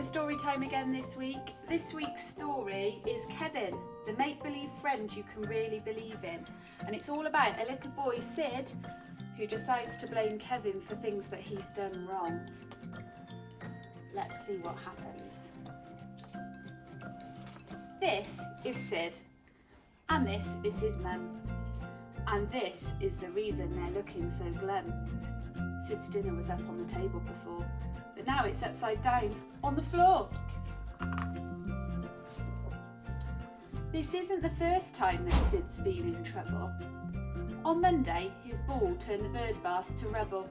story time again this week. This week's story is Kevin, the make-believe friend you can really believe in. And it's all about a little boy, Sid, who decides to blame Kevin for things that he's done wrong. Let's see what happens. This is Sid, and this is his mum. And this is the reason they're looking so glum. Sid's dinner was up on the table before, but now it's upside down on the floor. This isn't the first time that Sid's been in trouble. On Monday, his ball turned the bird bath to rubble.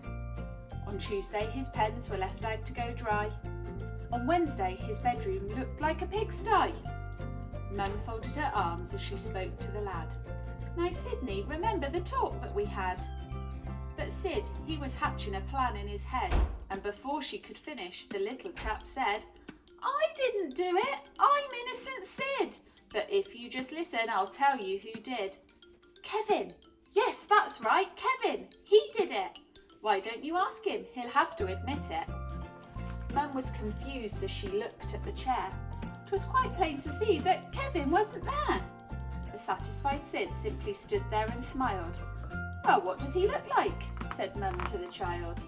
On Tuesday, his pens were left out to go dry. On Wednesday, his bedroom looked like a pigsty. Mum folded her arms as she spoke to the lad. Now, Sydney, remember the talk that we had? But Sid, he was hatching a plan in his head, and before she could finish, the little chap said, I didn't do it, I'm innocent Sid. But if you just listen, I'll tell you who did. Kevin. Yes, that's right, Kevin. He did it. Why don't you ask him? He'll have to admit it. Mum was confused as she looked at the chair. It was quite plain to see that Kevin wasn't there. The satisfied Sid simply stood there and smiled. Well, what does he look like? Said Mum to the child.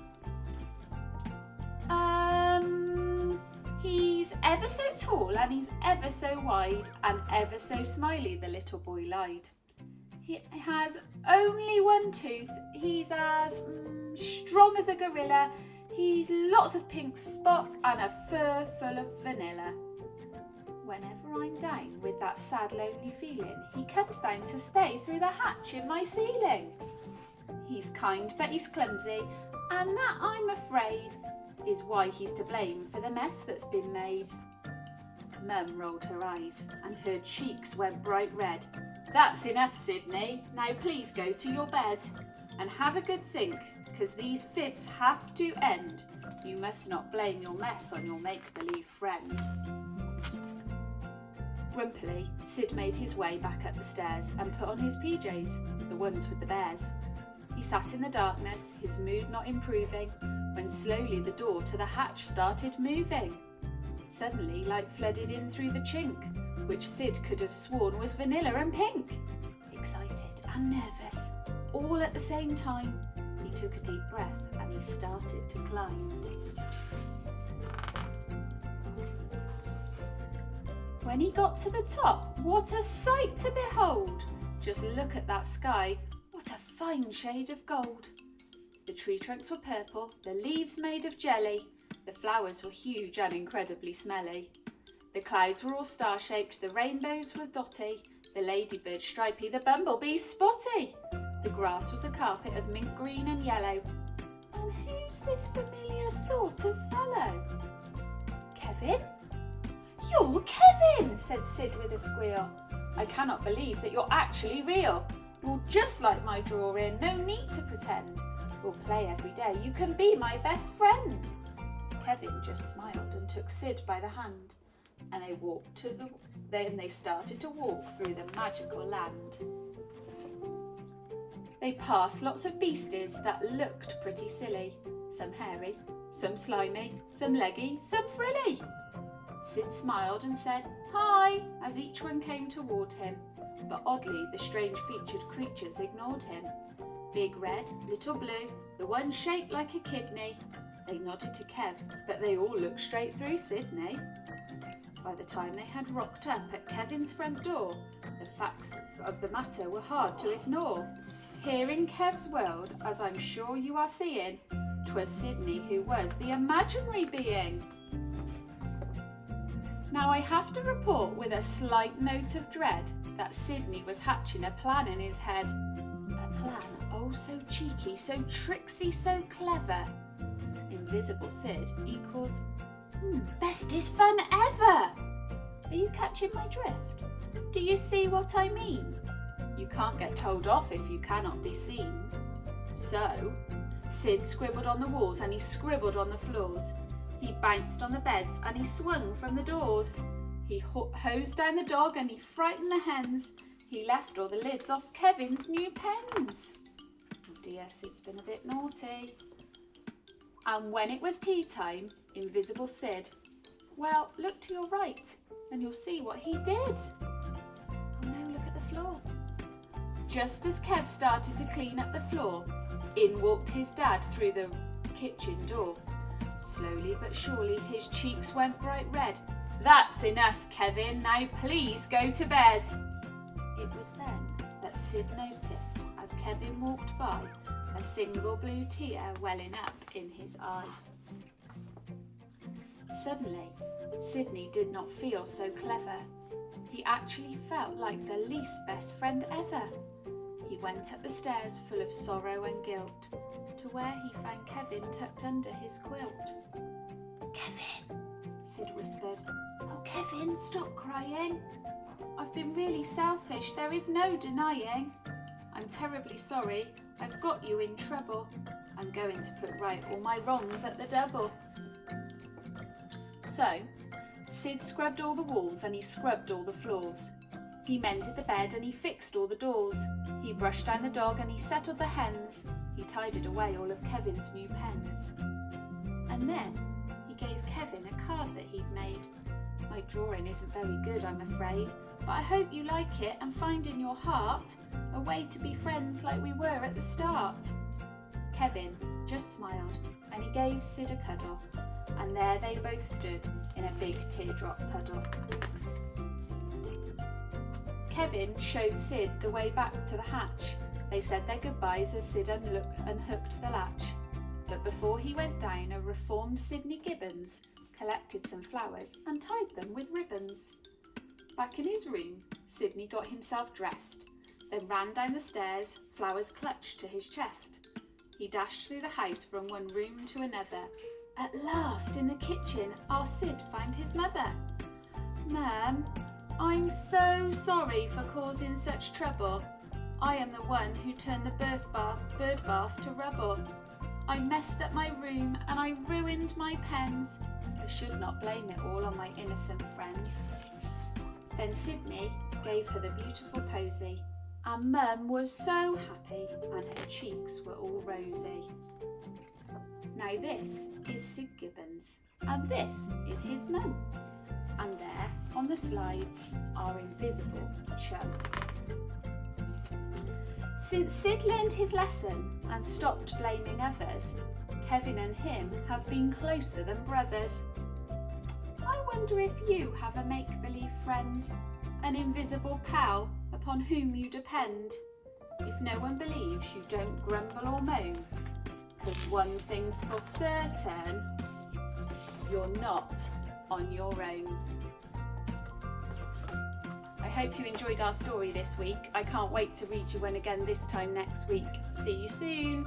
He's ever so tall and he's ever so wide and ever so smiley, the little boy lied. He has only one tooth. He's as strong as a gorilla. He's lots of pink spots and a fur full of vanilla. Whenever I'm down with that sad, lonely feeling, he comes down to stay through the hatch in my ceiling. He's kind, but he's clumsy, and that, I'm afraid, is why he's to blame for the mess that's been made. Mum rolled her eyes, and her cheeks went bright red. That's enough, Sydney. Now please go to your bed, and have a good think, 'cause these fibs have to end. You must not blame your mess on your make-believe friend. Grumpily, Sid made his way back up the stairs and put on his PJs, the ones with the bears. He sat in the darkness, his mood not improving, when slowly the door to the hatch started moving. Suddenly, light flooded in through the chink, which Sid could have sworn was vanilla and pink. Excited and nervous, all at the same time, he took a deep breath and he started to climb. When he got to the top, what a sight to behold! Just look at that sky, what a fine shade of gold. The tree trunks were purple, the leaves made of jelly, the flowers were huge and incredibly smelly. The clouds were all star-shaped, the rainbows were dotty, the ladybird stripy, the bumblebee spotty. The grass was a carpet of mint green and yellow. And who's this familiar sort of fellow? Kevin? You're Kevin, said Sid with a squeal. I cannot believe that you're actually real. You're just like my drawing, no need to pretend. We'll play every day, you can be my best friend. Kevin just smiled and took Sid by the hand, and they started to walk through the magical land. They passed lots of beasties that looked pretty silly, some hairy, some slimy, some leggy, some frilly. Sid smiled and said, hi, as each one came toward him, but oddly the strange-featured creatures ignored him. Big red, little blue, the one shaped like a kidney. They nodded to Kev, but they all looked straight through Sydney. By the time they had rocked up at Kevin's front door, the facts of the matter were hard to ignore. Here in Kev's world, as I'm sure you are seeing, 'twas Sydney who was the imaginary being. Now I have to report with a slight note of dread that Sydney was hatching a plan in his head. A plan oh so cheeky, so tricksy, so clever. Invisible Sid equals best is fun ever. Are you catching my drift? Do you see what I mean? You can't get told off if you cannot be seen. So, Sid scribbled on the walls and he scribbled on the floors. He bounced on the beds and he swung from the doors. He hosed down the dog and he frightened the hens. He left all the lids off Kevin's new pens. Oh dear, Sid's been a bit naughty. And when it was tea time, Invisible Sid Well, look to your right and you'll see what he did. Oh no, look at the floor. Just as Kev started to clean up the floor, in walked his dad through the kitchen door. Slowly but surely his cheeks went bright red. That's enough, Kevin. Now please go to bed. It was then that Sid noticed, as Kevin walked by, a single blue tear welling up in his eye. Suddenly, Sydney did not feel so clever. He actually felt like the least best friend ever. He went up the stairs full of sorrow and guilt to where he found Kevin tucked under his quilt. "Kevin," Sid whispered. "Oh, Kevin, stop crying. I've been really selfish, there is no denying. I'm terribly sorry, I've got you in trouble. I'm going to put right all my wrongs at the double." So, Sid scrubbed all the walls and he scrubbed all the floors. He mended the bed and he fixed all the doors. He brushed down the dog and he settled the hens. He tidied away all of Kevin's new pens. And then he gave Kevin a card that he'd made. My drawing isn't very good, I'm afraid, but I hope you like it and find in your heart a way to be friends like we were at the start. Kevin just smiled and he gave Sid a cuddle, and there they both stood in a big teardrop puddle. Kevin showed Sid the way back to the hatch. They said their goodbyes as Sid unhooked the latch. But before he went down, a reformed Sydney Gibbons collected some flowers and tied them with ribbons. Back in his room, Sydney got himself dressed, then ran down the stairs, flowers clutched to his chest. He dashed through the house from one room to another. At last, in the kitchen, our Sid found his mother. "Mum, I'm so sorry for causing such trouble. I am the one who turned the bird bath to rubble. I messed up my room and I ruined my pens. I should not blame it all on my innocent friends." Then Sydney gave her the beautiful posy, and Mum was so happy and her cheeks were all rosy. Now this is Sid Gibbons and this is his mum. And there on the slides our invisible chum. Since Sid learned his lesson and stopped blaming others, Kevin and him have been closer than brothers. I wonder if you have a make-believe friend, an invisible pal upon whom you depend. If no one believes you, don't grumble or moan, 'cause one thing's for certain, you're not on your own. I hope you enjoyed our story this week. I can't wait to read you one again this time next week. See you soon.